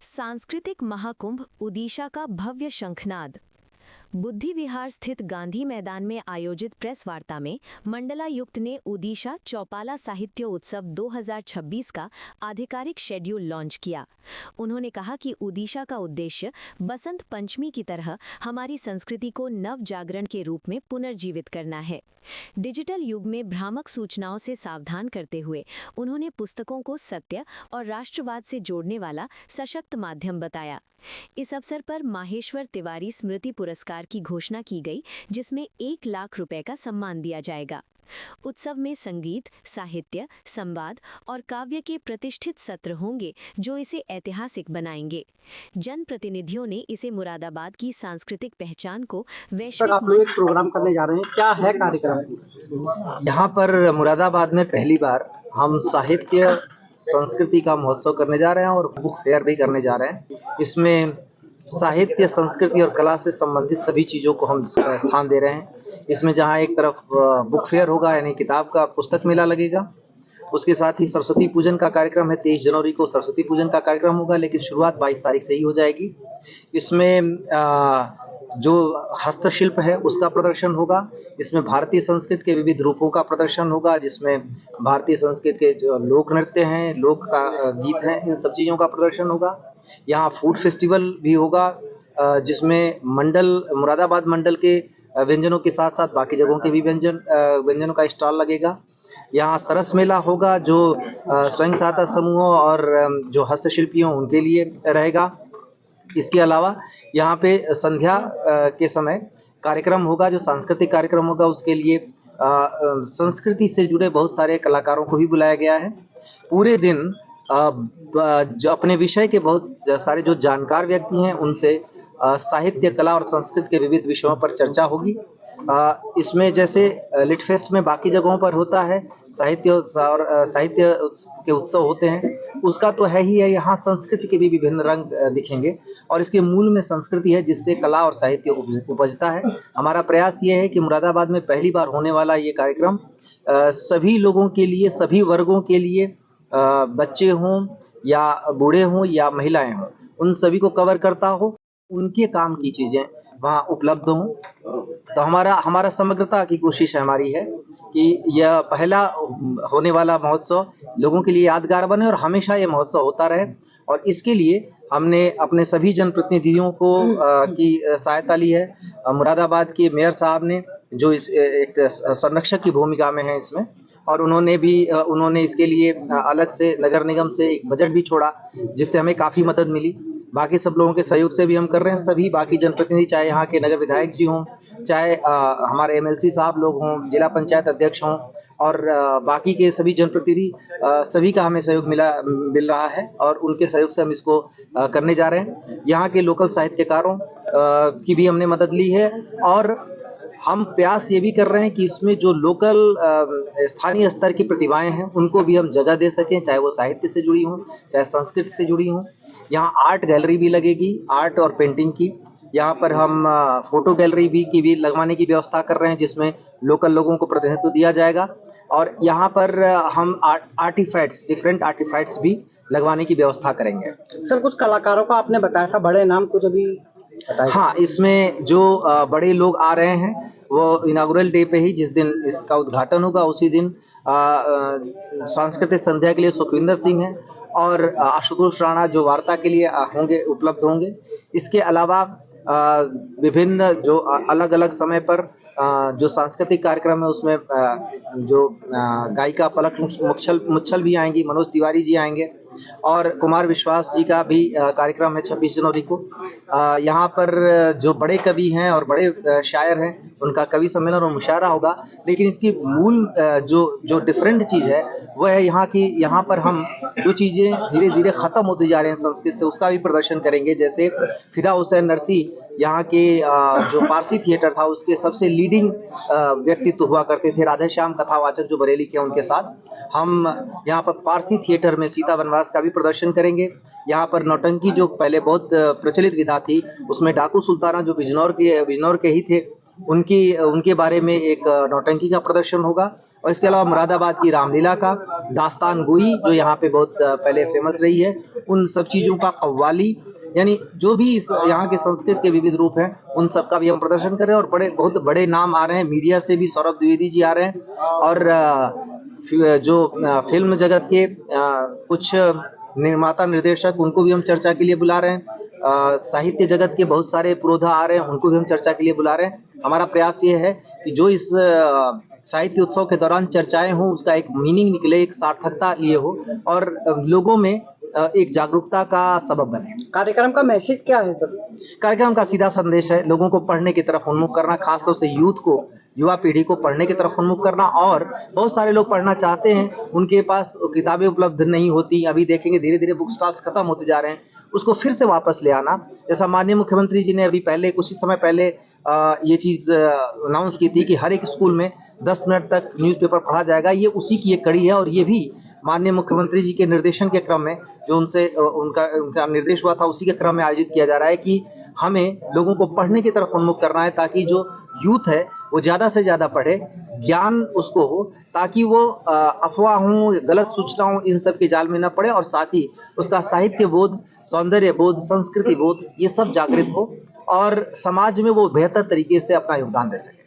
सांस्कृतिक महाकुंभ ओडिशा का भव्य शंखनाद। बुद्धि विहार स्थित गांधी मैदान में आयोजित प्रेस वार्ता में मंडलायुक्त ने ओडिशा चौपाला साहित्य उत्सव 2026 का आधिकारिक शेड्यूल लॉन्च किया। उन्होंने कहा कि ओडिशा का उद्देश्य बसंत पंचमी की तरह हमारी संस्कृति को नव जागरण के रूप में पुनर्जीवित करना है। डिजिटल युग में भ्रामक सूचनाओं से सावधान करते हुए उन्होंने पुस्तकों को सत्य और राष्ट्रवाद से जोड़ने वाला सशक्त माध्यम बताया। इस अवसर पर माहेश्वर तिवारी स्मृति पुरस्कार की घोषणा की गई, जिसमें 1 लाख रुपए का सम्मान दिया जाएगा। उत्सव में संगीत, साहित्य, संवाद और काव्य के प्रतिष्ठित सत्र होंगे, जो इसे ऐतिहासिक बनाएंगे। जनप्रतिनिधियों ने इसे मुरादाबाद की सांस्कृतिक पहचान को वैश्विक आप लोग एक प्रोग्राम करने जा रहे हैं, क्या है कार्यक्रम? यहाँ पर मुरादाबाद में पहली बार हम साहित्य संस्कृति का महोत्सव करने जा रहे हैं और बुक फेयर भी करने जा रहे हैं। इसमें साहित्य, संस्कृति और कला से संबंधित सभी चीज़ों को हम स्थान दे रहे हैं। इसमें जहाँ एक तरफ बुक फेयर होगा, यानी किताब का पुस्तक मेला लगेगा, उसके साथ ही सरस्वती पूजन का कार्यक्रम है। 23 जनवरी को सरस्वती पूजन का कार्यक्रम होगा, लेकिन शुरुआत 22 तारीख से ही हो जाएगी। इसमें जो हस्तशिल्प है उसका प्रदर्शन होगा। इसमें भारतीय संस्कृति के विविध रूपों का प्रदर्शन होगा, जिसमें भारतीय संस्कृति के जो लोक नृत्य हैं, लोक का गीत हैं, इन सब चीज़ों का प्रदर्शन होगा। यहाँ फूड फेस्टिवल भी होगा, जिसमें मुरादाबाद मंडल के व्यंजनों के साथ साथ बाकी जगहों के भी व्यंजनों का स्टॉल लगेगा। यहाँ सरस मेला होगा, जो स्वयं सहायता समूहों और जो हस्तशिल्पियों उनके लिए रहेगा। इसके अलावा यहाँ पे संध्या के समय कार्यक्रम होगा, जो सांस्कृतिक कार्यक्रम होगा। उसके लिए संस्कृति से जुड़े बहुत सारे कलाकारों को भी बुलाया गया है। पूरे दिन जो अपने विषय के बहुत सारे जो जानकार व्यक्ति हैं, उनसे साहित्य, कला और संस्कृति के विविध विषयों पर चर्चा होगी। इसमें जैसे लिट फेस्ट में बाकी जगहों पर होता है, साहित्य के उत्सव होते हैं, उसका तो है ही है। यहाँ संस्कृति के भी विभिन्न रंग दिखेंगे और इसके मूल में संस्कृति है, जिससे कला और साहित्य उपजता है। हमारा प्रयास ये है कि मुरादाबाद में पहली बार होने वाला ये कार्यक्रम सभी लोगों के लिए, सभी वर्गों के लिए, बच्चे हों या बूढ़े हों या महिलाएं हों, उन सभी को कवर करता हो, उनके काम की चीज़ें वहाँ उपलब्ध हों। तो हमारा समग्रता की कोशिश हमारी है कि यह पहला होने वाला महोत्सव लोगों के लिए यादगार बने और हमेशा ये महोत्सव होता रहे। और इसके लिए हमने अपने सभी जनप्रतिनिधियों को की सहायता ली है। मुरादाबाद के मेयर साहब ने, जो एक संरक्षक की भूमिका में है इसमें, और उन्होंने इसके लिए अलग से नगर निगम से एक बजट भी छोड़ा, जिससे हमें काफ़ी मदद मिली। बाकी सब लोगों के सहयोग से भी हम कर रहे हैं। सभी बाकी जनप्रतिनिधि, चाहे यहाँ के नगर विधायक जी हों, चाहे हमारे MLC साहब लोग हों, जिला पंचायत अध्यक्ष हों, और बाकी के सभी जनप्रतिनिधि, सभी का हमें सहयोग मिल रहा है और उनके सहयोग से हम इसको करने जा रहे हैं। यहाँ के लोकल साहित्यकारों की भी हमने मदद ली है और हम प्रयास ये भी कर रहे हैं कि इसमें जो लोकल स्थानीय स्तर की प्रतिभाएं हैं, उनको भी हम जगह दे सकें, चाहे वो साहित्य से जुड़ी हों, चाहे संस्कृति से जुड़ी हों। यहाँ आर्ट गैलरी भी लगेगी, आर्ट और पेंटिंग की। यहाँ पर हम फोटो गैलरी भी लगवाने की व्यवस्था कर रहे हैं, जिसमें लोकल लोगों को प्रतिनिधित्व दिया जाएगा। और यहाँ पर हम डिफरेंट आर्टिफैक्ट्स भी लगवाने की व्यवस्था करेंगे। सर, कुछ कलाकारों का आपने बताया था, बड़े नाम कुछ अभी बताइए। हाँ, इसमें जो बड़े लोग आ रहे हैं, वो इनागुरल डे पे ही, जिस दिन इसका उद्घाटन होगा, उसी दिन सांस्कृतिक संध्या के लिए सुखविंदर सिंह हैं और आशुतोष राणा, जो वार्ता के लिए उपलब्ध होंगे। इसके अलावा विभिन्न जो अलग अलग समय पर जो सांस्कृतिक कार्यक्रम है, उसमें जो गायिका पलक मुच्छल भी आएंगी, मनोज तिवारी जी आएंगे, और कुमार विश्वास जी का भी कार्यक्रम है 26 जनवरी को। यहाँ पर जो बड़े कवि हैं और बड़े शायर हैं, उनका कवि सम्मेलन और मुशायरा होगा। लेकिन इसकी मूल जो डिफरेंट चीज़ है, वह है यहाँ पर हम जो चीज़ें धीरे धीरे ख़त्म होती जा रही हैं संस्कृत से, उसका भी प्रदर्शन करेंगे। जैसे फिदा हुसैन नरसी, यहाँ के जो पारसी थिएटर था, उसके सबसे लीडिंग व्यक्तित्व हुआ करते थे, राधे श्याम कथावाचक जो बरेली के, उनके साथ हम यहाँ पर पारसी थिएटर में सीता वनवास का भी प्रदर्शन करेंगे। यहाँ पर नौटंकी, जो पहले बहुत प्रचलित विधा थी, उसमें डाकू सुल्ताना, जो बिजनौर के ही थे, उनके बारे में एक नौटंकी का प्रदर्शन होगा। और इसके अलावा मुरादाबाद की रामलीला का, दास्तान गोई जो यहाँ पे बहुत पहले फेमस रही है, उन सब चीज़ों का, कव्वाली, यानी जो भी इस यहाँ के संस्कृत के विविध रूप हैं उन सब का भी हम प्रदर्शन कर रहे हैं। और बहुत बड़े नाम आ रहे हैं, मीडिया से भी सौरभ द्विवेदी जी आ रहे हैं, और जो फिल्म जगत के कुछ निर्माता निर्देशक उनको भी हम चर्चा के लिए बुला रहे हैं। साहित्य जगत के बहुत सारे पुरोधा आ रहे हैं, उनको भी हम चर्चा के लिए बुला रहे हैं। हमारा प्रयास ये है कि जो इस साहित्य उत्सव के दौरान चर्चाएं हों उसका एक मीनिंग निकले, एक सार्थकता लिए हो और लोगों में एक जागरूकता का सबब बने। कार्यक्रम का मैसेज क्या है सर? कार्यक्रम का सीधा संदेश है लोगों को पढ़ने की तरफ उन्मुख करना, खासतौर से युवा पीढ़ी को पढ़ने की तरफ उन्मुख करना। और बहुत सारे लोग पढ़ना चाहते हैं, उनके पास किताबें उपलब्ध नहीं होती। अभी देखेंगे धीरे धीरे बुक स्टॉल्स खत्म होते जा रहे हैं, उसको फिर से वापस ले आना। जैसा माननीय मुख्यमंत्री जी ने अभी पहले कुछ ही समय पहले ये चीज़ अनाउंस की थी कि हर एक स्कूल में 10 मिनट तक न्यूज़पेपर पढ़ा जाएगा। ये उसी की एक कड़ी है और ये भी माननीय मुख्यमंत्री जी के निर्देशन के क्रम में जो उनसे उनका निर्देश हुआ था उसी के क्रम में आयोजित किया जा रहा है कि हमें लोगों को पढ़ने की तरफ उन्मुख करना है, ताकि जो यूथ है वो ज़्यादा से ज़्यादा पढ़े, ज्ञान उसको हो, ताकि वो अफवाहों, गलत सूचनाओं इन सब के जाल में न पड़े और साथ ही उसका साहित्य बोध, सौंदर्य बोध, संस्कृति बोध ये सब जागृत हो और समाज में वो बेहतर तरीके से अपना योगदान दे सके।